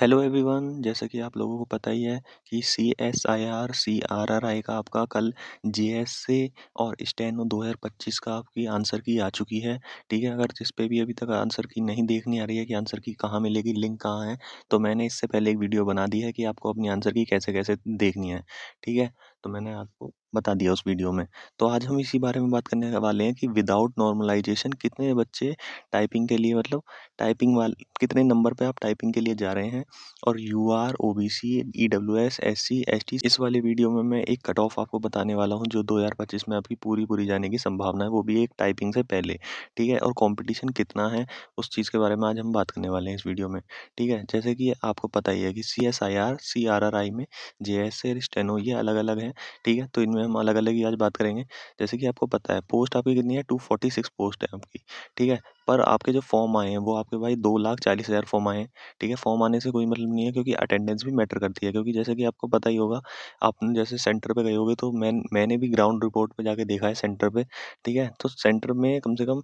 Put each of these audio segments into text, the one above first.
Hello everyone, जैसा कि आप लोगों को पता ही है कि सीएसआईआर सीआरआरआई का आपका कल जीएसए और स्टेनो 2025 का आपकी आंसर की आ चुकी है। ठीक है, अगर जिस पे भी अभी तक आंसर की नहीं देखनी आ रही है कि आंसर की कहाँ मिलेगी, लिंक कहाँ है, तो मैंने इससे पहले एक वीडियो बना दी है कि आपको अपनी आंसर की कैसे कैसे देखनी है। ठीक है, तो मैंने आपको बता दिया उस वीडियो में। तो आज हम इसी बारे में बात करने वाले हैं कि विदाउट नॉर्मलाइजेशन कितने बच्चे टाइपिंग के लिए मतलब टाइपिंग वाल कितने नंबर पे आप टाइपिंग के लिए जा रहे हैं। और UR, OBC, EWS, SC, ST, इस वाले वीडियो में मैं एक कट ऑफ आपको बताने वाला हूं जो 2025 में आपकी पूरी जाने की संभावना है, वो भी एक टाइपिंग से पहले। ठीक है, और कंपटीशन कितना है उस चीज़ के बारे में आज हम बात करने वाले हैं इस वीडियो में। ठीक है, जैसे कि आपको पता ही है कि सीएसआईआर सीआरआरआई में जेएसए स्टेनो ये अलग अलग है। ठीक है, तो इनमें हम अलग अलग ही आज बात करेंगे। जैसे कि आपको पता है पोस्ट आपकी कितनी है, 246 पोस्ट है आपकी। ठीक है, पर आपके जो फॉर्म आए हैं वो आपके भाई 2,40,000 फॉर्म आए हैं। ठीक है, फॉर्म आने से कोई मतलब नहीं है, क्योंकि अटेंडेंस भी मैटर करती है, क्योंकि जैसे कि आपको पता ही होगा, आपने जैसे सेंटर पे गए होगे तो मैंने भी ग्राउंड रिपोर्ट पे जाके देखा है सेंटर पे। ठीक है, तो सेंटर में कम से कम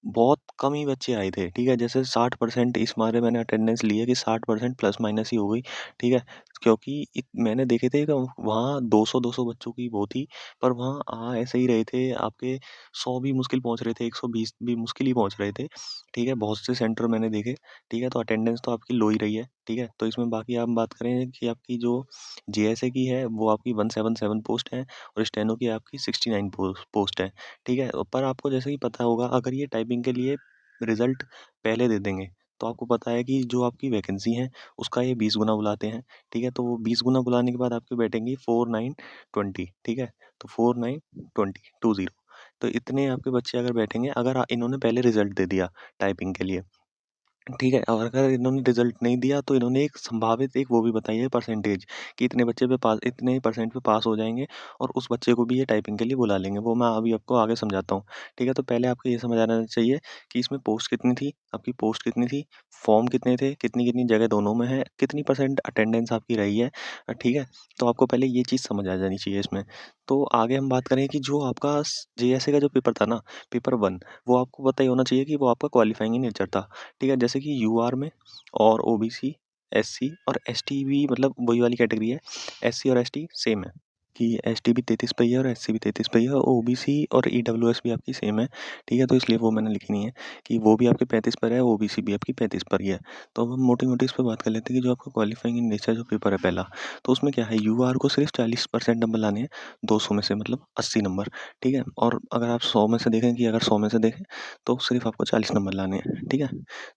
बहुत कम ही बच्चे आए थे। ठीक है, जैसे 60% इस मारे मैंने अटेंडेंस ली है कि 60% प्लस माइनस ही हो गई। ठीक है, क्योंकि मैंने देखे थे कि वहाँ 200-200 बच्चों की वो थी, पर वहाँ आ ऐसे ही रहे थे आपके 100 भी मुश्किल पहुँच रहे थे, 120 भी मुश्किल ही पहुँच रहे थे। ठीक है, बहुत से सेंटर मैंने देखे। ठीक है, तो अटेंडेंस तो आपकी लो ही रही है। ठीक है, तो इसमें बाकी आप बात करें कि आपकी जो जेएसए की है वो आपकी 177 पोस्ट है और स्टेनो की आपकी 69 पोस्ट है। ठीक है, पर आपको जैसे कि पता होगा, अगर ये टाइपिंग के लिए रिजल्ट पहले दे देंगे तो आपको पता है कि जो आपकी वैकेंसी है उसका ये 20 गुना बुलाते हैं। ठीक है, तो वो 20 गुना बुलाने के बाद आपकी बैठेंगी 4920। ठीक है, तो 4920 तो इतने आपके बच्चे अगर बैठेंगे, अगर इन्होंने पहले रिजल्ट दे दिया टाइपिंग के लिए। ठीक है, और अगर इन्होंने रिज़ल्ट नहीं दिया तो इन्होंने एक संभावित एक वो भी बताई है परसेंटेज कि इतने बच्चे पे पास, इतने परसेंट पे पास हो जाएँगे और उस बच्चे को भी ये टाइपिंग के लिए बुला लेंगे। वो मैं अभी आपको आगे समझाता हूँ। ठीक है, तो पहले आपको ये समझ आना चाहिए कि इसमें पोस्ट कितनी थी, आपकी पोस्ट कितनी थी, फॉर्म कितने थे, कितनी-कितनी जगह दोनों में है, कितनी परसेंट अटेंडेंस आपकी रही है। ठीक है, तो आपको पहले ये चीज़ समझ आ जानी चाहिए इसमें। तो आगे हम बात करें कि जो आपका जेएसए का जो पेपर था ना, पेपर 1, वो आपको पता ही होना चाहिए कि वो आपका क्वालिफाइंग इन नेचर था। ठीक है, जैसे कि यूआर में और ओबीसी, एससी और एसटी भी मतलब वही वाली कैटेगरी है। एससी और एसटी सेम है कि एसटी भी 33 पे ही है और एससी भी 33 पे ही है और ओबीसी और ईडब्ल्यूएस भी आपकी सेम है। ठीक है, तो इसलिए वो मैंने लिखी नहीं है कि वो भी आपके 35 पर है, ओबीसी भी आपकी 35 पर ही है। तो अब हम मोटी-मोटी इस पे बात कर लेते हैं कि जो आपका क्वालिफाइंग इन नेचर जो पेपर है पहला, तो उसमें क्या है, यूआर को सिर्फ 40% नंबर लाने हैं, 200 में से मतलब 80 नंबर। ठीक है, और अगर आप 100 में से देखें कि अगर 100 में से देखें तो सिर्फ आपको 40 नंबर लाने हैं। ठीक है,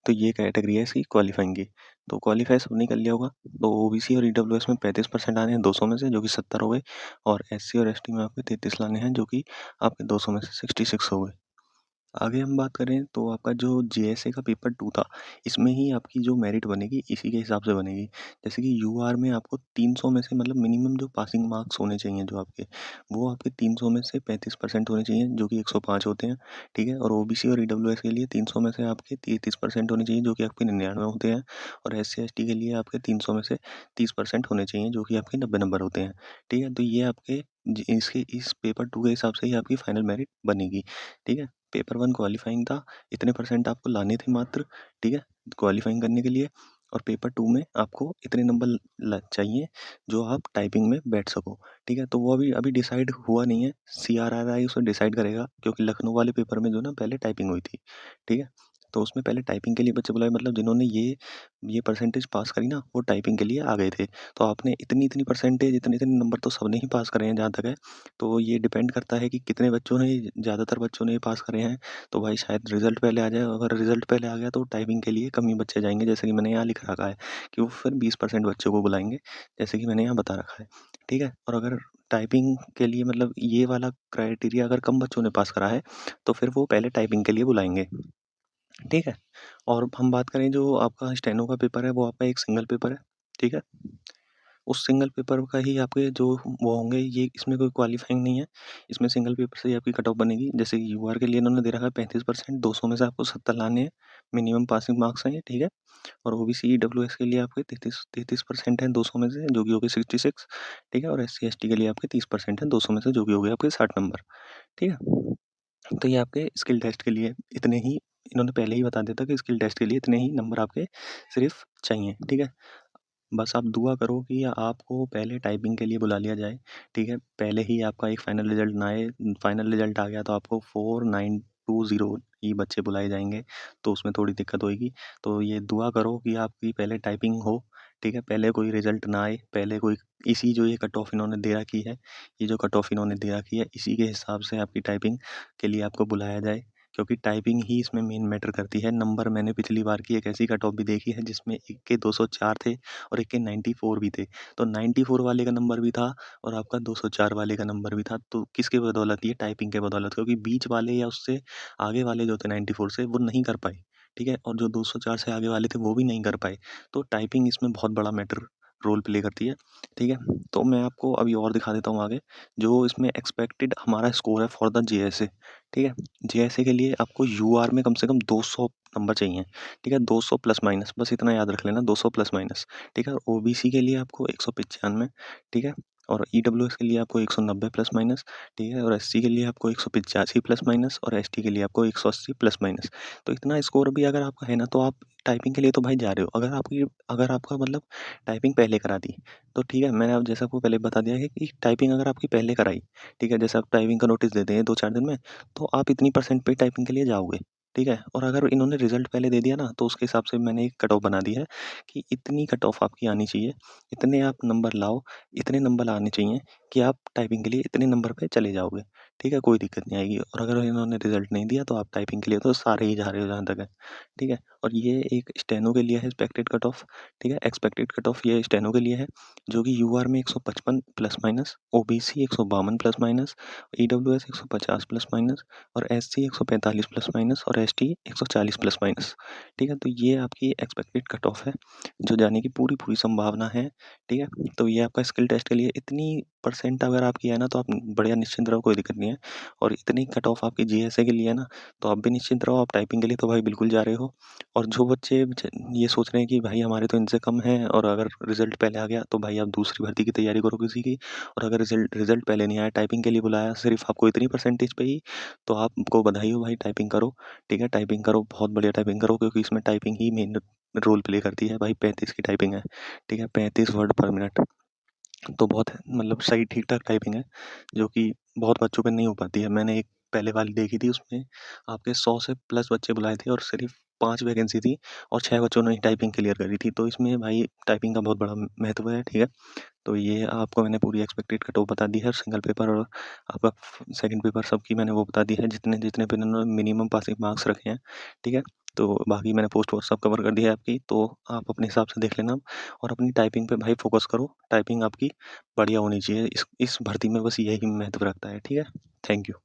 तो ये कैटेगरी है इसकी क्वालिफाइंग की। तो क्वालीफाई सबने कर लिया होगा। तो ओबीसी और ईडब्ल्यूएस में 35% आने हैं 200 में से, जो कि 70 हो गए, और एससी और एसटी में आपके 33 लाने हैं, जो कि आपके 200 में से 66 हो गए। आगे हम बात करें तो आपका जो जेएसए का पेपर 2 था, इसमें ही आपकी जो मेरिट बनेगी इसी के हिसाब से बनेगी। जैसे कि यूआर में आपको 300 में से मतलब मिनिमम जो पासिंग मार्क्स होने चाहिए जो आपके, वो आपके 300 में से 35% होने चाहिए, जो कि 105 होते हैं। ठीक है, और ओबीसी और ईडब्ल्यूएस के लिए 300 में से आपके 33% होने चाहिए, जो कि आपके 99 होते हैं, और एससी/एसटी के लिए आपके 300 में से 30% होने चाहिए, जो कि आपके 90 नंबर होते हैं। ठीक है, तो ये आपके इसके इस पेपर 2 के हिसाब से ही आपकी फाइनल मेरिट बनेगी। ठीक है, पेपर 1 क्वालीफाइंग था, इतने परसेंट आपको लाने थे मात्र। ठीक है, क्वालीफाइंग करने के लिए, और पेपर 2 में आपको इतने नंबर चाहिए जो आप टाइपिंग में बैठ सको। ठीक है, तो वो अभी अभी डिसाइड हुआ नहीं है, सीआरआरआई उसे डिसाइड करेगा, क्योंकि लखनऊ वाले पेपर में जो ना पहले टाइपिंग हुई थी। ठीक है, तो उसमें पहले टाइपिंग के लिए बच्चे बुलाए, मतलब जिन्होंने ये परसेंटेज पास करी ना, वो टाइपिंग के लिए आ गए थे। तो आपने इतनी परसेंटेज, इतने नंबर तो सबने ही पास करे हैं जहाँ तक है। तो ये डिपेंड करता है कि कितने बच्चों ने, ज़्यादातर बच्चों ने पास करे हैं, तो भाई शायद रिजल्ट पहले आ जाए। अगर रिजल्ट पहले आ गया तो टाइपिंग के लिए कम ही बच्चे जाएंगे, जैसे कि मैंने यहाँ लिख रखा है कि वो फिर 20% बच्चों को बुलाएंगे, जैसे कि मैंने यहाँ बता रखा है। ठीक है, और अगर टाइपिंग के लिए मतलब ये वाला क्राइटेरिया अगर कम बच्चों ने पास करा है, तो फिर वो पहले टाइपिंग के लिए बुलाएंगे। ठीक है, और हम बात करें जो आपका स्टेनो का पेपर है, वो आपका एक सिंगल पेपर है। ठीक है, उस सिंगल पेपर का ही आपके जो वो होंगे, ये इसमें कोई क्वालीफाइंग नहीं है। इसमें सिंगल पेपर से ही आपकी कट ऑफ बनेगी। जैसे कि यूआर के लिए इन्होंने दे रखा है 35%, 200 में से आपको 70 लाने हैं, मिनिमम पासिंग मार्क्स हैं ये। ठीक है, और ओबीसी ईडब्ल्यूएस के लिए आपके 33% हैं 200 में से, जो कि हो गए 66। ठीक है, और एससी/एसटी के लिए आपके 30% हैं 200 में से, जो कि हो गए आपके 60 नंबर। ठीक है, तो ये आपके स्किल टेस्ट के लिए इतने ही, इन्होंने पहले ही बता दिया था कि स्किल टेस्ट के लिए इतने ही नंबर आपके सिर्फ चाहिए। ठीक है, बस आप दुआ करो कि आपको पहले टाइपिंग के लिए बुला लिया जाए, ठीक है? पहले ही आपका एक फाइनल रिज़ल्ट ना आए, फाइनल रिज़ल्ट आ गया तो आपको 4920 ही बच्चे बुलाए जाएँगे, तो उसमें थोड़ी दिक्कत होएगी। तो ये दुआ करो कि आपकी पहले टाइपिंग हो, ठीक है? पहले कोई रिज़ल्ट ना आए, पहले कोई इसी जो ये कट ऑफ इन्होंने दे रखी है, ये जो कट ऑफ इन्होंने दे रखी है, इसी के हिसाब से आपकी टाइपिंग के लिए आपको बुलाया जाए। क्योंकि टाइपिंग ही इसमें मेन मैटर करती है। नंबर मैंने पिछली बार की एक ऐसी कट ऑफ भी देखी है जिसमें एक के 204 थे और एक के 94 भी थे। तो 94 वाले का नंबर भी था और आपका 204 वाले का नंबर भी था। तो किसके बदौलत? ये टाइपिंग के बदौलत, क्योंकि बीच वाले या उससे आगे वाले जो थे 94 से वो नहीं कर पाए, ठीक है? और जो 204 से आगे वाले थे वो भी नहीं कर पाए। तो टाइपिंग इसमें बहुत बड़ा मैटर रोल प्ले करती है, ठीक है? तो मैं आपको अभी और दिखा देता हूँ आगे, जो इसमें एक्सपेक्टेड हमारा स्कोर है फॉर द जेएसए, ठीक है? जेएसए के लिए आपको यूआर में कम से कम 200 नंबर चाहिए, ठीक है? 200 प्लस माइनस, बस इतना याद रख लेना, 200 प्लस माइनस, ठीक है? और ओबीसी के लिए आपको 195, ठीक है? और ईडब्ल्यूएस के लिए आपको 190 प्लस माइनस, ठीक है? और एससी के लिए आपको 185 प्लस माइनस और एसटी के लिए आपको 180 प्लस माइनस। तो इतना स्कोर भी अगर आपका है ना, तो आप टाइपिंग के लिए तो भाई जा रहे हो। अगर आपका मतलब टाइपिंग पहले करा दी, तो ठीक है, मैंने अब जैसे आपको पहले बता दिया है कि टाइपिंग अगर आपकी पहले कराई, ठीक है? जैसे आप टाइपिंग का नोटिस देते हैं 2-4 दिन में, तो आप इतनी परसेंट पे टाइपिंग के लिए जाओगे, ठीक है? और अगर इन्होंने रिज़ल्ट पहले दे दिया ना, तो उसके हिसाब से मैंने एक कट ऑफ बना दी है कि इतनी कट ऑफ आपकी आनी चाहिए, इतने आप नंबर लाओ, इतने नंबर आने चाहिए कि आप टाइपिंग के लिए इतने नंबर पे चले जाओगे, ठीक है? कोई दिक्कत नहीं आएगी। और अगर इन्होंने रिज़ल्ट नहीं दिया, तो आप टाइपिंग के लिए तो सारे ही जा रहे हो जहाँ तक है, ठीक है? और ये एक स्टेनो के लिए है एक्सपेक्टेड कट ऑफ, ठीक है? एक्सपेक्टेड कट ऑफ ये स्टेनो के लिए है, जो कि यूआर में 155 plus minus, OBC 152 plus minus, EWS 150 plus minus और एससी 145 प्लस माइनस और एसटी 140 प्लस माइनस, ठीक है? तो ये आपकी एक्सपेक्टेड कट ऑफ है, जो जाने की पूरी-पूरी संभावना है, ठीक है? तो ये आपका स्किल टेस्ट के लिए इतनी परसेंट अगर आपकी है ना, तो आप बढ़िया निश्चिंत रहो, कोई दिक्कत नहीं है। और इतनी कट ऑफ आपकी जीएसए के लिए है ना, तो आप भी निश्चिंत रहो, आप टाइपिंग के लिए तो भाई बिल्कुल जा रहे हो। और जो बच्चे ये सोच रहे हैं कि भाई हमारे तो इनसे कम है और अगर रिजल्ट पहले आ गया, तो भाई आप दूसरी भर्ती की तैयारी करो किसी की। और अगर रिजल्ट रिजल्ट पहले नहीं आया, टाइपिंग के लिए बुलाया सिर्फ आपको इतनी परसेंटेज पे ही, तो आपको बधाई हो भाई, टाइपिंग करो, ठीक है? टाइपिंग करो, बहुत बढ़िया टाइपिंग करो, क्योंकि इसमें टाइपिंग ही मेन रोल प्ले करती है भाई। 35 की टाइपिंग है, ठीक है? 35 वर्ड पर मिनट, तो बहुत मतलब सही ठीक-ठाक टाइपिंग है, जो कि बहुत बच्चों पे नहीं हो पाती है। मैंने एक पहले वाली देखी थी, उसमें आपके 100 से प्लस बच्चे बुलाए थे और सिर्फ़ 5 वैकेंसी थी और 6 बच्चों ने ही टाइपिंग क्लियर करी थी। तो इसमें भाई टाइपिंग का बहुत बड़ा महत्व है, ठीक है? तो ये आपको मैंने पूरी एक्सपेक्टेड कट ऑफ बता दी है, सिंगल पेपर और आपका सेकंड पेपर सबकी मैंने वो बता दी है, जितने पे इन्होंने मिनिमम पासिंग मार्क्स रखे हैं, ठीक है? तो बाकी मैंने पोस्ट वोस्ट सब कवर कर दी है आपकी, तो आप अपने हिसाब से देख लेना और अपनी टाइपिंग पे भाई फ़ोकस करो, टाइपिंग आपकी बढ़िया होनी चाहिए। इस भर्ती में बस यही महत्व रखता है, ठीक है? Thank you.